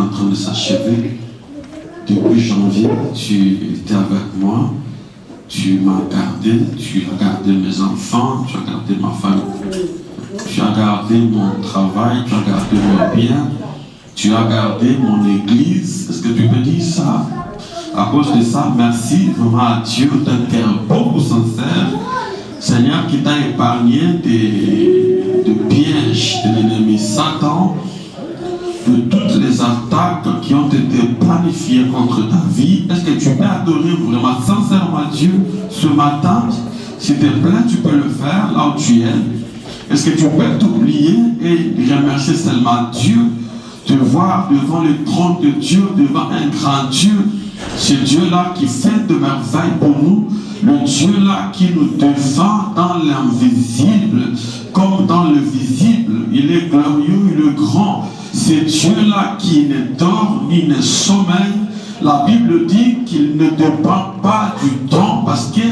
en train de s'achever. Depuis janvier, tu étais avec moi. Tu m'as gardé, tu as gardé mes enfants, tu as gardé ma famille. Tu as gardé mon travail, tu as gardé mes biens. Tu as gardé mon église. Est-ce que tu peux dire ça? À cause de ça, merci vraiment à Dieu d'un cœur beaucoup sincère. Seigneur, qui t'a épargné des pièges de l'ennemi Satan, de toutes les attaques qui ont été planifiées contre ta vie. Est-ce que tu peux adorer vraiment sincèrement Dieu ce matin? S'il te plaît, tu peux le faire là où tu es. Est-ce que tu peux t'oublier et remercier seulement Dieu, te voir devant le trône de Dieu, devant un grand Dieu, ce Dieu-là qui fait de merveilles pour nous, le Dieu-là qui nous défend dans l'invisible comme dans le visible. Il est glorieux, il est grand. C'est Dieu-là qui ne dort ni ne sommeille. La Bible dit qu'il ne dépend pas du temps parce que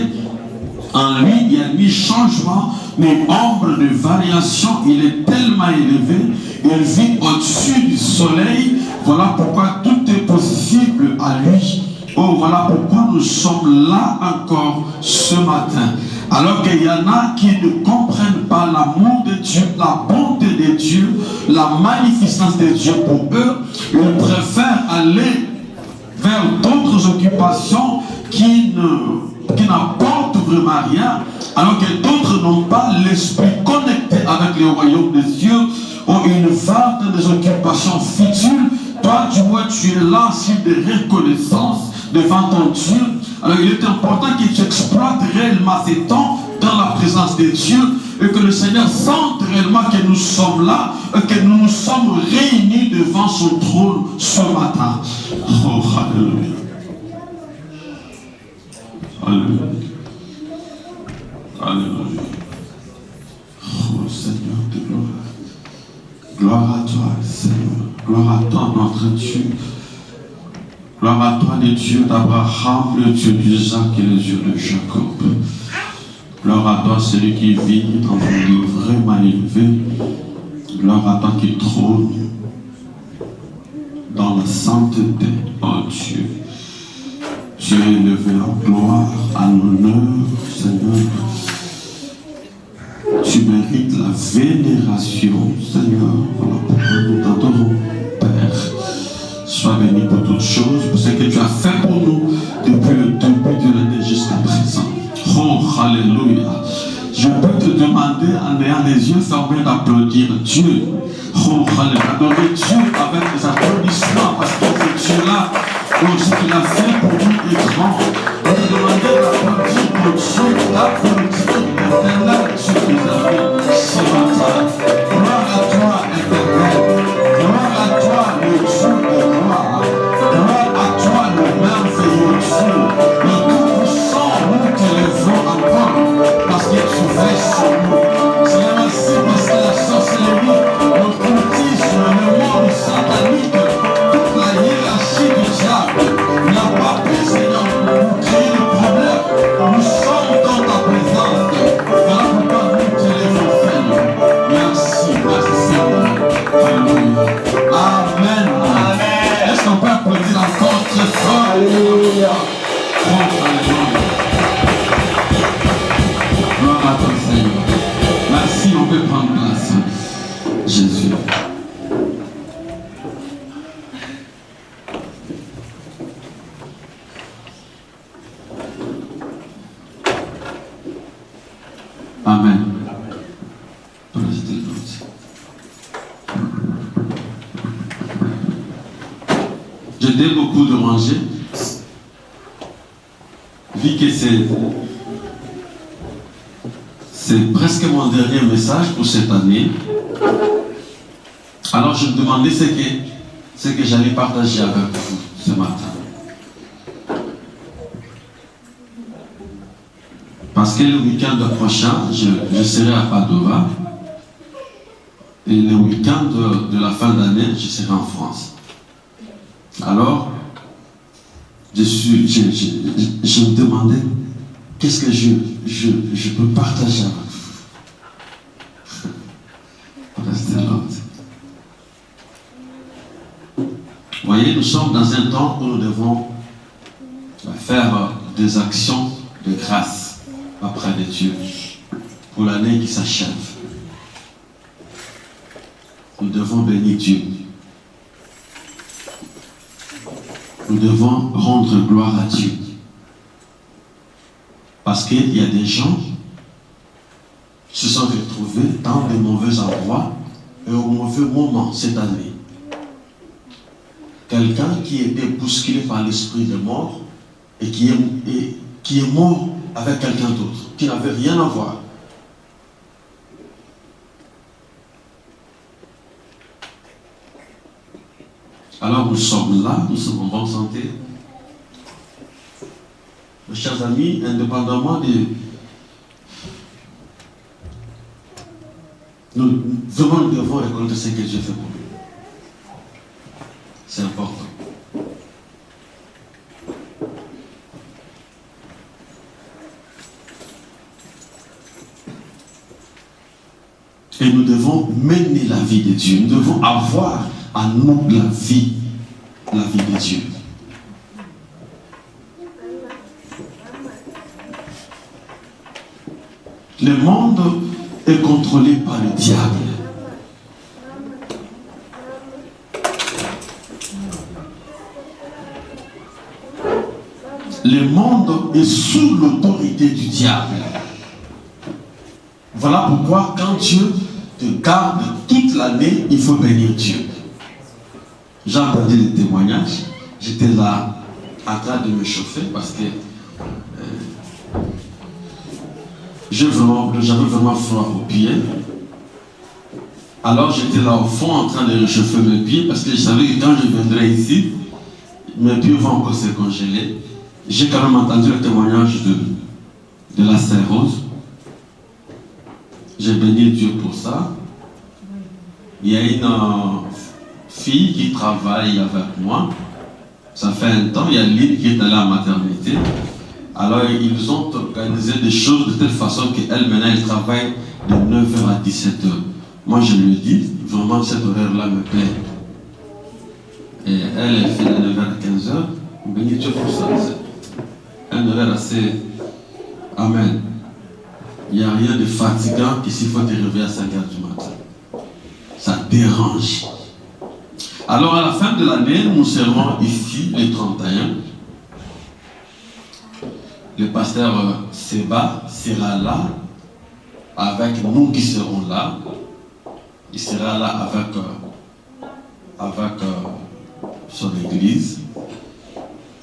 en lui, il n'y a ni changement, ni ombre de variation. Il est tellement élevé, il vit au-dessus du soleil. Voilà pourquoi tout est possible à lui. Oh, voilà pourquoi nous sommes là encore ce matin. Alors qu'il y en a qui ne comprennent pas l'amour de Dieu, la bonté de Dieu, la magnificence de Dieu pour eux, ils préfèrent aller vers d'autres occupations qui n'apportent vraiment rien, alors que d'autres n'ont pas l'esprit connecté avec le royaume de Dieu, ou ils vont dans des occupations futiles. Toi, du moins, tu es là, signe de reconnaissance devant ton Dieu. Alors il est important que tu exploites réellement ces temps dans la présence de Dieu et que le Seigneur sente réellement que nous sommes là et que nous nous sommes réunis devant son trône ce matin. Oh, alléluia. Alléluia. Alléluia. Oh Seigneur de gloire. Gloire à toi, Seigneur. Gloire à toi, notre Dieu. Gloire à toi, le Dieu d'Abraham, le Dieu d'Isaac et le Dieu de Jacob. Gloire à toi, celui qui vit dans un lieu vraiment élevé. Gloire à toi qui trône dans la sainteté, oh Dieu. Tu es élevé en gloire, en honneur, Seigneur. Tu mérites la vénération, Seigneur. Voilà pourquoi nous t'adorons, Père. Sois béni pour toutes choses, pour ce que tu as fait pour nous depuis le début de l'année jusqu'à présent. Oh, alléluia. Je peux te demander, en ayant les yeux fermés, d'applaudir Dieu. Oh, alléluia. Adorer Dieu avec des applaudissements, parce que ce Dieu-là, ce qu'il a fait pour nous est grand. Je te demander d'applaudir pour Dieu, d'applaudir l'éternel Dieu des armées ce matin. Gloire à toi, éternel. Gloire à toi, le Dieu de gloire. Gloire à toi, le merveilleux Dieu. Le Tout-Puissant, nous t'élevons encore parce que tu veilles sur nous. C'est merci parce que la sorcellerie, le cultisme, le monde satanique, toute la hiérarchie du diable n'a pas pu, Seigneur, nous créer de problème. Nous sommes dans ta présence. Voilà pourquoi nous t'élevons, Seigneur. Merci, merci, Seigneur. Alléluia. Amen. Amen. Est-ce qu'on peut applaudir encore très fort? Alléluia. Oh, alléluia. Gloire à toi, Seigneur. Merci, on peut prendre place. Jésus. Amen. J'étais beaucoup de ranger. Vu que c'est presque mon dernier message pour cette année. Alors je me demandais ce que j'allais partager avec vous ce matin. Parce que le week-end prochain, je serai à Padova. Et le week-end de la fin d'année, je serai en France. Alors, je me demandais qu'est-ce que je peux partager avec vous. Restez là. voyez, nous sommes dans un temps où nous devons faire des actions de grâce auprès de Dieu pour l'année qui s'achève. Nous devons bénir Dieu. Nous devons rendre gloire à Dieu. Parce qu'il y a des gens qui se sont retrouvés dans de mauvais endroits et au mauvais moment cette année. Quelqu'un qui était bousculé par l'esprit de mort et qui est mort avec quelqu'un d'autre, qui n'avait rien à voir. Alors nous sommes là, nous sommes en bonne santé. Mes chers amis, indépendamment de... Nous devons reconnaître ce que Dieu fait pour nous. C'est important. Et nous devons mener la vie de Dieu. Nous devons avoir à nous la vie de Dieu. Le monde est contrôlé par le diable. Le monde est sous l'autorité du diable. Voilà pourquoi quand Dieu te garde toute l'année, il faut bénir Dieu. J'ai entendu les témoignages. J'étais là en train de me chauffer parce que j'avais vraiment froid aux pieds. Alors j'étais là au fond en train de réchauffer mes pieds parce que je savais que quand je viendrais ici, mes pieds vont encore se congeler. J'ai quand même entendu le témoignage de la sœur Rose. J'ai béni Dieu pour ça. Il y a une fille qui travaille avec moi. Ça fait un temps, il y a Lynn qui est allée à la maternité. Alors ils ont organisé des choses de telle façon qu'elle maintenant elle travaille de 9h à 17h. Moi je lui dis, vraiment cet horaire-là me plaît. Et elle fait de 9h à 15h. Béni Dieu pour ça. C'est un horaire assez... Amen. Il n'y a rien de fatigant que s'il faut te réveiller à 5h du matin. Ça dérange. Alors à la fin de l'année, nous serons ici, les 31. Le pasteur Seba sera là, avec nous qui serons là. Il sera là avec son église.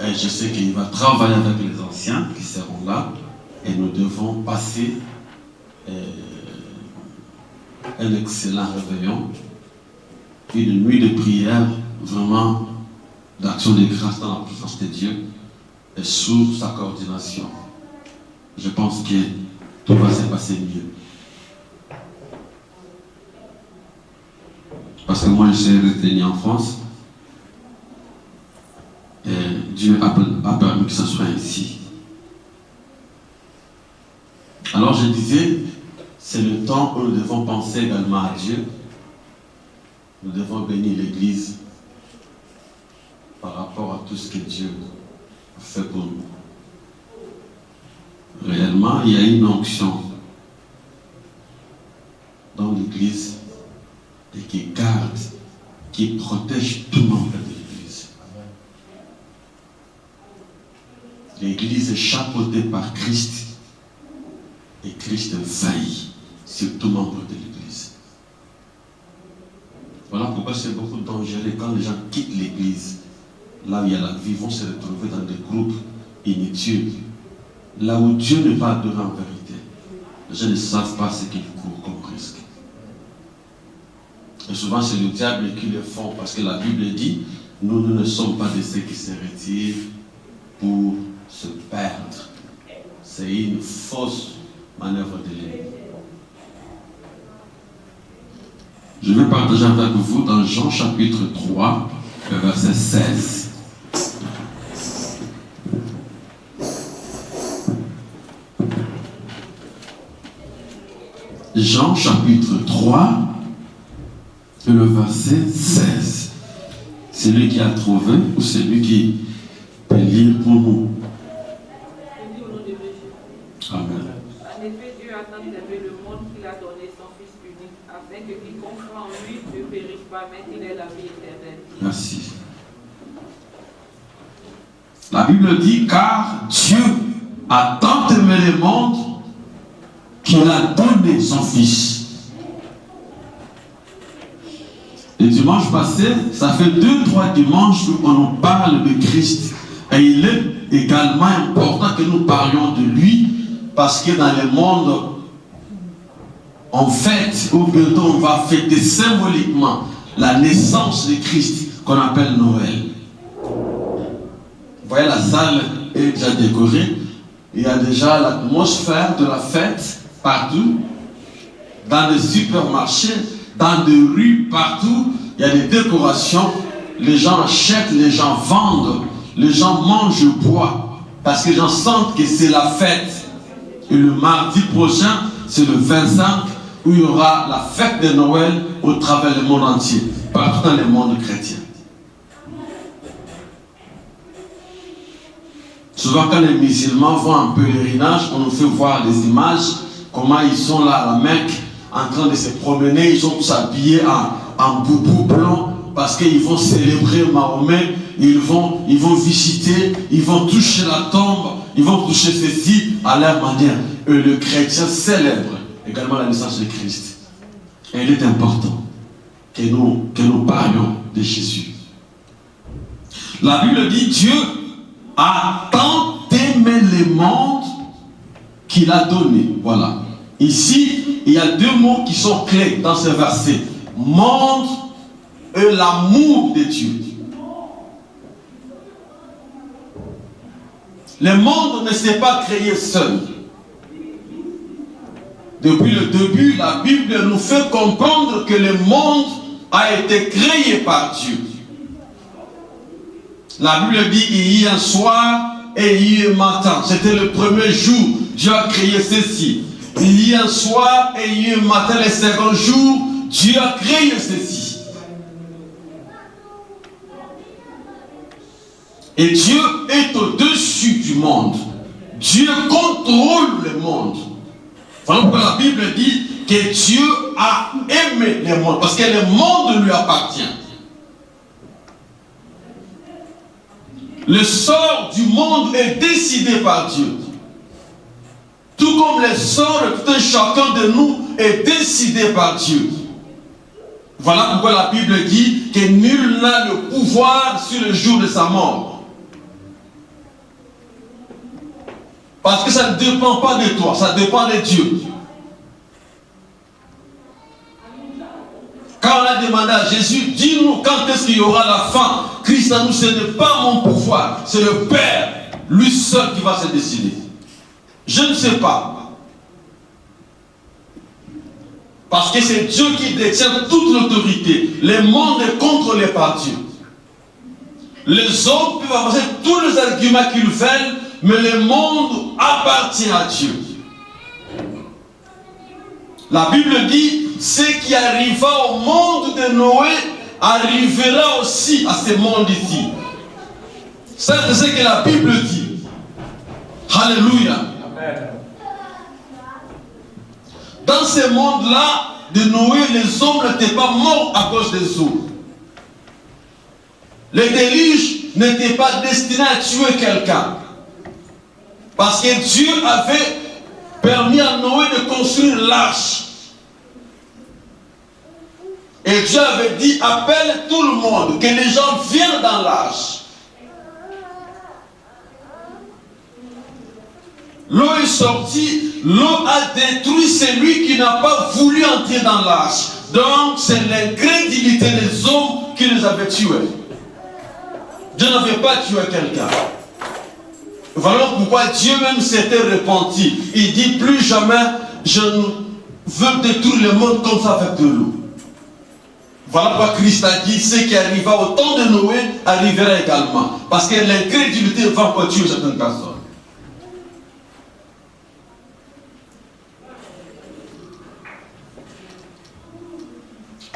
Et je sais qu'il va travailler avec les anciens qui seront là. Et nous devons passer un excellent réveillon, une nuit de prière, vraiment d'action de grâce dans la présence de Dieu et sous sa coordination. Je pense que tout va se passer mieux. Parce que moi je suis retenu en France et Dieu a permis que ce soit ainsi. Alors je disais, c'est le temps où nous devons penser également à Dieu. Nous devons bénir l'Église par rapport à tout ce que Dieu a fait pour nous. Réellement, il y a une onction dans l'Église et qui garde, qui protège tout membre de l'Église. L'Église est chapeautée par Christ. Et Christ veille sur tout membre de l'Église. Voilà pourquoi c'est beaucoup dangereux quand les gens quittent l'Église. Là où il y a la vie, vont se retrouver dans des groupes inutiles. Là où Dieu n'est pas adoré en vérité. Les gens ne savent pas ce qu'ils courent comme risque. Et souvent c'est le diable qui le font parce que la Bible dit, nous ne sommes pas de ceux qui se retirent pour se perdre. C'est une fausse manœuvre de l'ennemi. Je vais partager avec vous dans Jean chapitre 3, le verset 16. Jean chapitre 3, le verset 16. Celui qui a trouvé ou celui qui peut lire pour nous. Amen. En effet, Dieu a tant aimé le monde qu'il a donné son Fils unique, afin que quiconque croit en lui ne périsse pas, mais qu'il ait la vie éternelle. Merci. La Bible dit, car Dieu a tant aimé le monde qu'il a donné son Fils. Le dimanche passé, ça fait 2-3 dimanches qu'on nous parle de Christ. Et il est également important que nous parlions de lui, parce que dans le monde, on fête, ou bientôt on va fêter symboliquement la naissance de Christ, qu'on appelle Noël. Vous voyez, la salle est déjà décorée. Il y a déjà l'atmosphère de la fête partout, dans les supermarchés, dans des rues, partout. Il y a des décorations. Les gens achètent, les gens vendent, les gens mangent, boivent, parce que les gens sentent que c'est la fête. Et le mardi prochain, c'est le 25, où il y aura la fête de Noël au travers du monde entier, partout dans le monde chrétien. Souvent, quand les musulmans vont en pèlerinage, on nous fait voir des images, comment ils sont là à la Mecque, en train de se promener, ils sont tous habillés en boubou blanc, parce qu'ils vont célébrer Mahomet, ils vont visiter, ils vont toucher la tombe, ils vont toucher ceci à leur manière. Et le chrétien célèbre également la naissance de Christ. Et il est important que nous parlions de Jésus. La Bible dit, Dieu a tant aimé le monde qu'il a donné. Voilà. Ici, il y a 2 mots qui sont clés dans ce verset. Monde et l'amour de Dieu. Le monde ne s'est pas créé seul. Depuis le début, la Bible nous fait comprendre que le monde a été créé par Dieu. La Bible dit, il y a un soir et il y a un matin. C'était le premier jour. Dieu a créé ceci. Il y a un soir et il y a un matin. Le second jour, Dieu a créé ceci. Et Dieu est au-dessus du monde. Dieu contrôle le monde. Voilà pourquoi la Bible dit que Dieu a aimé le monde. Parce que le monde lui appartient. Le sort du monde est décidé par Dieu. Tout comme le sort de tout un chacun de nous est décidé par Dieu. Voilà pourquoi la Bible dit que nul n'a le pouvoir sur le jour de sa mort. Parce que ça ne dépend pas de toi, ça dépend de Dieu. Quand on a demandé à Jésus, dis-nous quand est-ce qu'il y aura la fin. Christ a dit, ce n'est pas mon pouvoir, c'est le Père, lui seul qui va se décider. Je ne sais pas. Parce que c'est Dieu qui détient toute l'autorité. Le monde est contrôlé par Dieu. Les hommes peuvent avancer tous les arguments qu'ils veulent, mais le monde appartient à Dieu. La Bible dit, ce qui arriva au monde de Noé arrivera aussi à ce monde ici. Ça, c'est ce que la Bible dit. Alléluia. Amen. Dans ce monde-là, de Noé, les hommes n'étaient pas morts à cause des eaux. Le déluge n'était pas destiné à tuer quelqu'un. Parce que Dieu avait permis à Noé de construire l'arche. Et Dieu avait dit, appelle tout le monde, que les gens viennent dans l'arche. L'eau est sortie, l'eau a détruit celui qui n'a pas voulu entrer dans l'arche. Donc c'est l'incrédulité des hommes qui les avait tués. Dieu n'avait pas tué quelqu'un. Voilà pourquoi Dieu même s'était repenti. Il dit, plus jamais je ne veux détruire le monde comme ça avec de l'eau. Voilà pourquoi Christ a dit, ce qui arriva au temps de Noé arrivera également. Parce que l'incrédulité va pas tuer certaines personnes.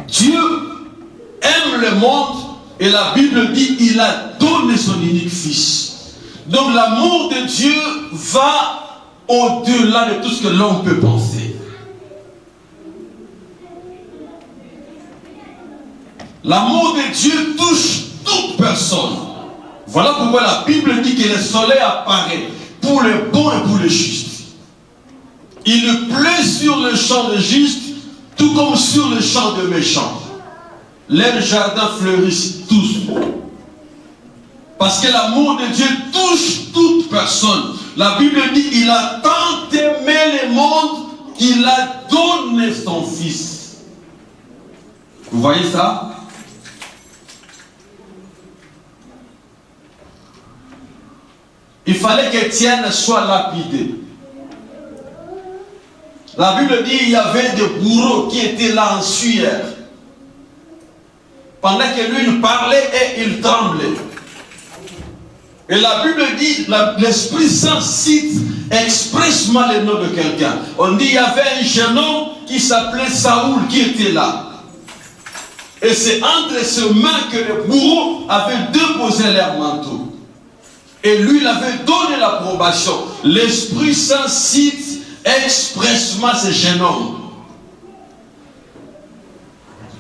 Dieu aime le monde Et la Bible dit, il a donné son unique fils. Donc l'amour de Dieu va au-delà de tout ce que l'homme peut penser. L'amour de Dieu touche toute personne. Voilà pourquoi la Bible dit que le soleil apparaît pour les bons et pour les justes. Il pleut sur le champ de justes, tout comme sur le champ de méchants. Les jardins fleurissent tous. Parce que l'amour de Dieu touche toute personne. La Bible dit, il a tant aimé le monde qu'il a donné son fils. Vous voyez ça? Il fallait qu'Étienne soit lapidé. La Bible dit qu'il y avait des bourreaux qui étaient là en sueur. Pendant que lui il parlait et il tremblait. Et la Bible dit, l'Esprit Saint cite expressement le nom de quelqu'un. On dit qu'il y avait un jeune homme qui s'appelait Saoul qui était là. Et c'est entre ses mains que les bourreaux avaient déposé leur manteau. Et lui, il avait donné l'approbation. L'Esprit Saint cite expressement ce jeune homme.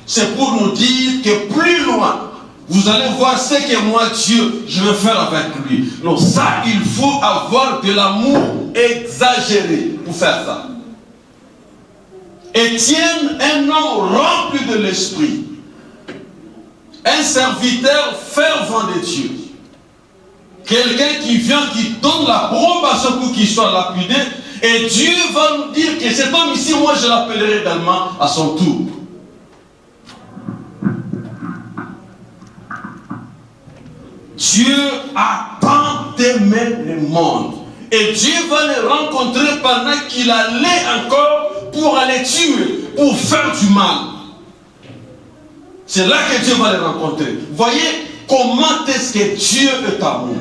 C'est pour nous dire que plus loin, vous allez voir ce que moi, Dieu, je vais faire avec lui. Donc ça, il faut avoir de l'amour exagéré pour faire ça. Étienne, un homme rempli de l'Esprit. Un serviteur fervent de Dieu. Quelqu'un qui vient, qui donne l'approbation pour qu'il soit lapidé. Et Dieu va nous dire que cet homme ici, moi je l'appellerai également à son tour. Dieu a tant aimé le monde. Et Dieu va le rencontrer pendant qu'il allait encore pour aller tuer, pour faire du mal. C'est là que Dieu va le rencontrer. Voyez comment est-ce que Dieu est amour.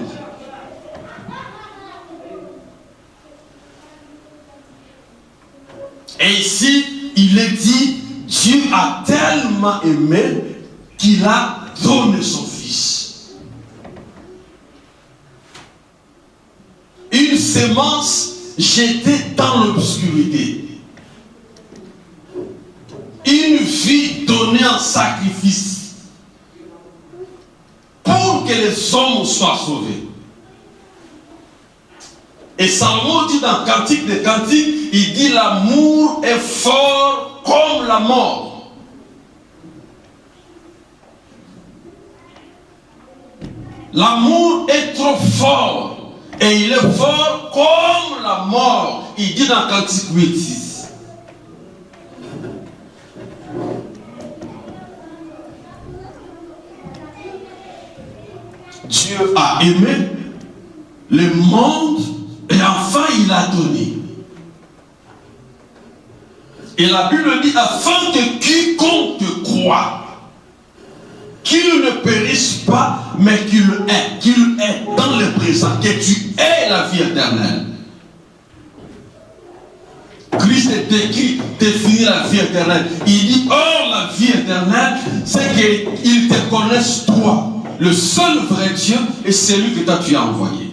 Et ici, il est dit, Dieu a tellement aimé qu'il a donné son fils. Une sémence jetée dans l'obscurité. Une vie donnée en sacrifice pour que les hommes soient sauvés. Et Salomon dit dans Cantique des Cantiques, il dit l'amour est fort comme la mort. L'amour est trop fort et il est fort comme la mort. Il dit dans Cantique 8:6. Dieu a aimé le monde et enfin il a donné. Et la Bible dit afin que quiconque croit, qu'il ne périsse pas, mais qu'il ait dans le présent, que tu aies la vie éternelle. Christ définit la vie éternelle. Il dit, or la vie éternelle, c'est qu'ils te connaissent toi, le seul vrai Dieu, et celui que toi tu as envoyé.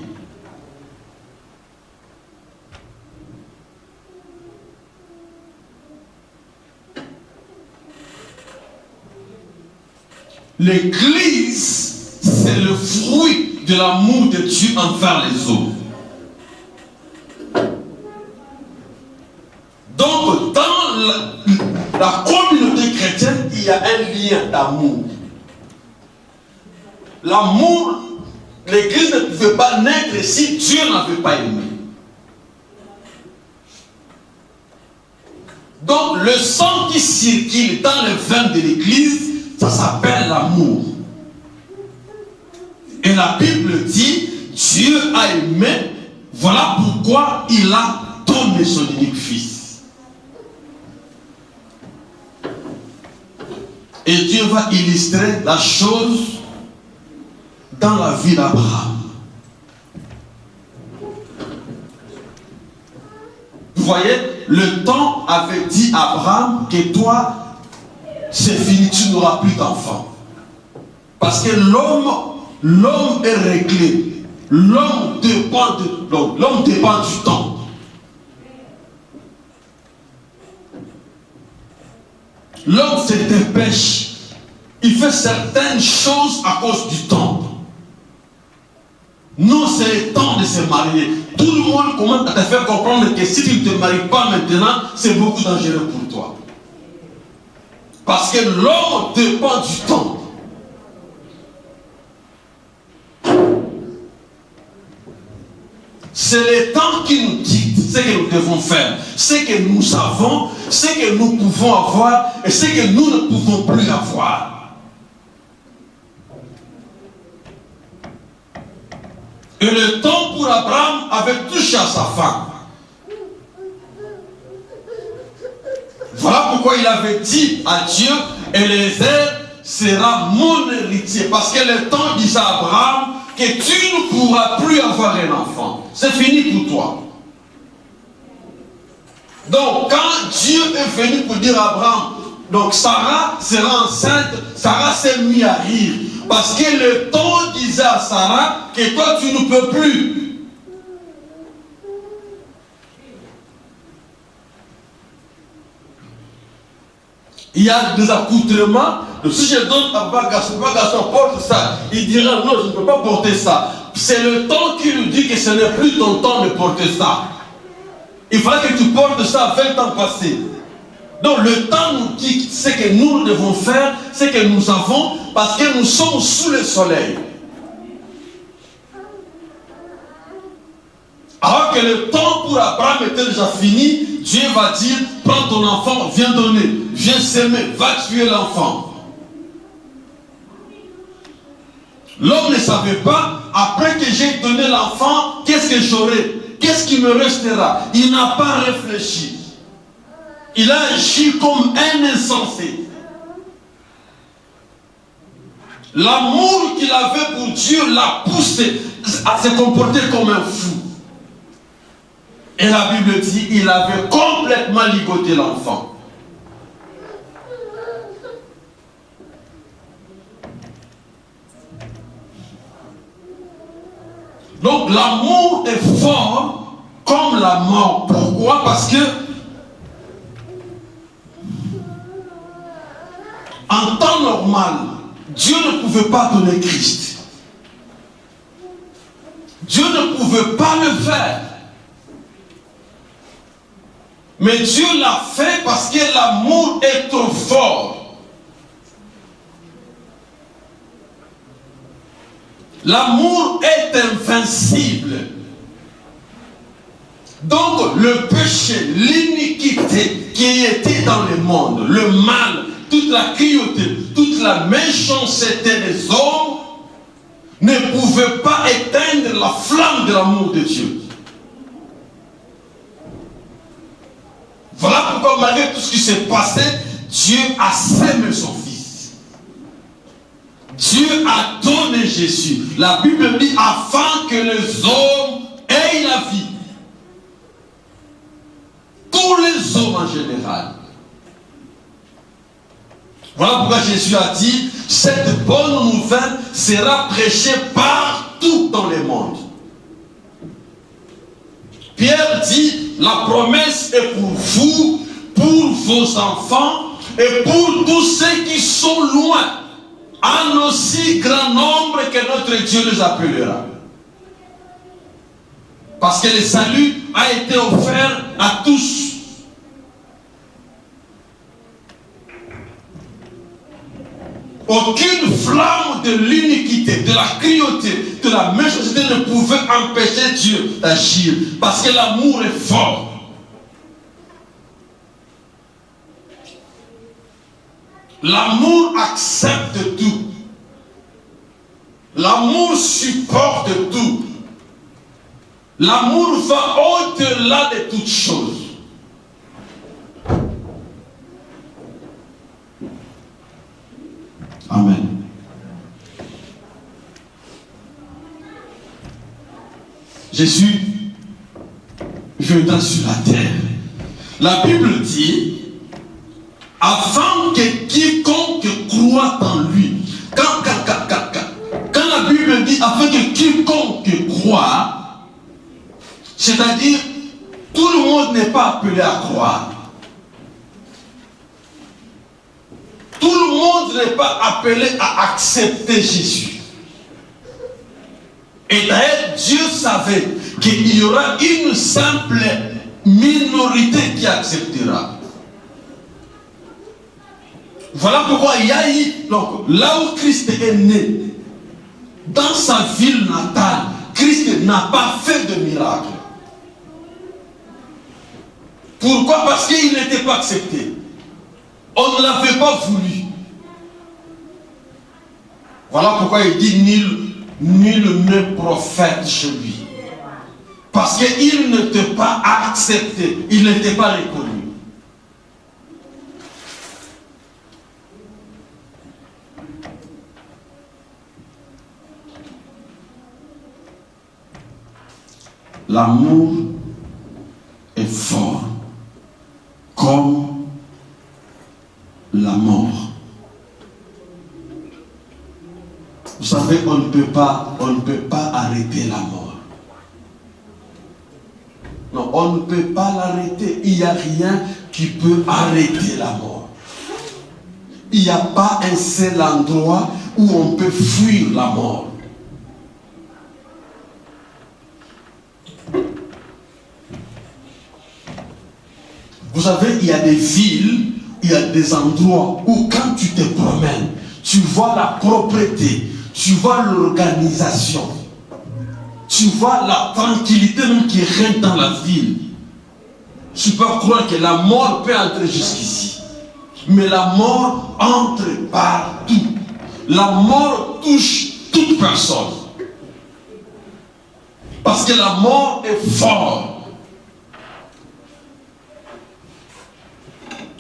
L'Église, c'est le fruit de l'amour de Dieu envers les hommes. Donc, dans la communauté chrétienne, il y a un lien d'amour. L'amour, l'Église ne pouvait pas naître si Dieu n'avait pas aimé. Donc, le sang qui circule dans les veines de l'Église, ça s'appelle l'amour. Et la Bible dit, Dieu a aimé, voilà pourquoi il a donné son unique fils. Et Dieu va illustrer la chose dans la vie d'Abraham. Vous voyez, le temps avait dit à Abraham que toi, c'est fini, tu n'auras plus d'enfants. Parce que l'homme est réglé. L'homme dépend du temps. L'homme se dépêche. Il fait certaines choses à cause du temps. Non, c'est le temps de se marier. Tout le monde commence à te faire comprendre que si tu ne te maries pas maintenant, c'est beaucoup dangereux pour toi. Parce que l'homme dépend du temps. C'est le temps qui nous dicte ce que nous devons faire, ce que nous avons, ce que nous pouvons avoir et ce que nous ne pouvons plus avoir. Et le temps pour Abraham avait touché à sa femme. Voilà pourquoi il avait dit à Dieu, Eliezer sera mon héritier. Parce que le temps disait à Abraham que tu ne pourras plus avoir un enfant. C'est fini pour toi. Donc quand Dieu est venu pour dire à Abraham, donc Sarah sera enceinte, Sarah s'est mise à rire. Parce que le temps disait à Sarah que toi tu ne peux plus. Il y a des accoutrements. Si je donne à Bagasson, porte ça. Il dira non, je ne peux pas porter ça. C'est le temps qui nous dit que ce n'est plus ton temps de porter ça. Il faudra que tu portes ça 20 ans passés. Donc le temps nous dit ce que nous devons faire, ce que nous avons, parce que nous sommes sous le soleil. Alors que le temps pour Abraham était déjà fini, Dieu va dire, prends ton enfant, viens donner, viens s'aimer, va tuer l'enfant. L'homme ne savait pas, après que j'ai donné l'enfant, qu'est-ce que j'aurai? Qu'est-ce qui me restera? Il n'a pas réfléchi. Il a agi comme un insensé. L'amour qu'il avait pour Dieu l'a poussé à se comporter comme un fou. Et la Bible dit qu'il avait complètement ligoté l'enfant. Donc l'amour est fort comme la mort. Pourquoi? Parce que en temps normal, Dieu ne pouvait pas donner Christ. Dieu ne pouvait pas le faire. Mais Dieu l'a fait parce que l'amour est trop fort. L'amour est invincible. Donc le péché, l'iniquité qui était dans le monde, le mal, toute la cruauté, toute la méchanceté des hommes ne pouvait pas éteindre la flamme de l'amour de Dieu. Voilà pourquoi malgré tout ce qui s'est passé, Dieu a sémé son Fils. Dieu a donné Jésus. La Bible dit afin que les hommes aient la vie. Tous les hommes en général. Voilà pourquoi Jésus a dit, cette bonne nouvelle sera prêchée partout dans le monde. Pierre dit, la promesse est pour vous, pour vos enfants et pour tous ceux qui sont loin, en aussi grand nombre que notre Dieu les appellera. Parce que le salut a été offert à tous. Aucune flamme de l'iniquité, de la cruauté, de la méchanceté ne pouvait empêcher Dieu d'agir. Parce que l'amour est fort. L'amour accepte tout. L'amour supporte tout. L'amour va au-delà de toutes choses. Amen. Jésus viendra sur la terre. La Bible dit, afin que quiconque croit en lui, quand C'est-à-dire, tout le monde n'est pas appelé à croire. Tout le monde n'est pas appelé à accepter Jésus. Et d'ailleurs, Dieu savait qu'il y aura une simple minorité qui acceptera. Voilà pourquoi il y a eu, donc, là où Christ est né, dans sa ville natale, Christ n'a pas fait de miracle. Pourquoi? Parce qu'il n'était pas accepté. On ne l'avait pas voulu. Voilà pourquoi il dit nul ne prophète chez lui. Parce qu'il n'était pas accepté, il n'était pas reconnu. L'amour est fort comme la mort. Vous savez, on ne peut pas arrêter la mort. Non, on ne peut pas l'arrêter. Il n'y a rien qui peut arrêter la mort. Il n'y a pas un seul endroit où on peut fuir la mort. Vous savez, il y a des villes, il y a des endroits où quand tu te promènes, tu vois la propreté, tu vois l'organisation, tu vois la tranquillité même qui règne dans la ville. Tu peux croire que la mort peut entrer jusqu'ici. Mais la mort entre partout. La mort touche toute personne. Parce que la mort est forte.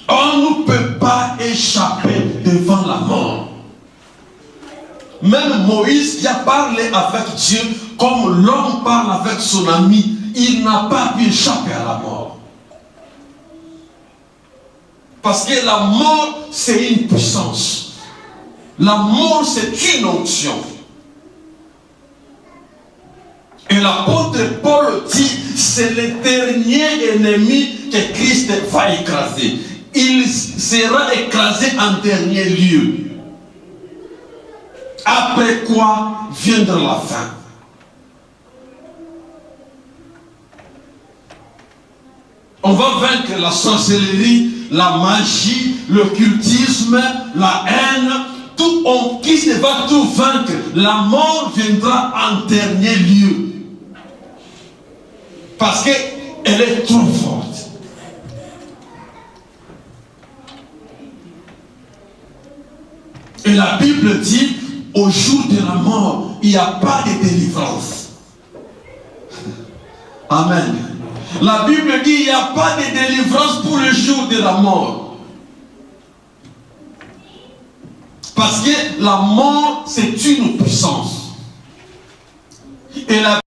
On ne peut pas échapper devant la mort. Même Moïse qui a parlé avec Dieu comme l'homme parle avec son ami, il n'a pas pu échapper à la mort. Parce que la mort, c'est une puissance. La mort, c'est une onction. Et l'apôtre Paul dit, c'est le dernier ennemi que Christ va écraser. Il sera écrasé en dernier lieu. Après quoi viendra la fin. On va vaincre la sorcellerie, la magie, l'occultisme, la haine. Christ va tout vaincre. La mort viendra en dernier lieu. Parce qu'elle est trop forte. Et la Bible dit, au jour de la mort, il n'y a pas de délivrance. Amen. La Bible dit, il n'y a pas de délivrance pour le jour de la mort. Parce que la mort, c'est une puissance. Et la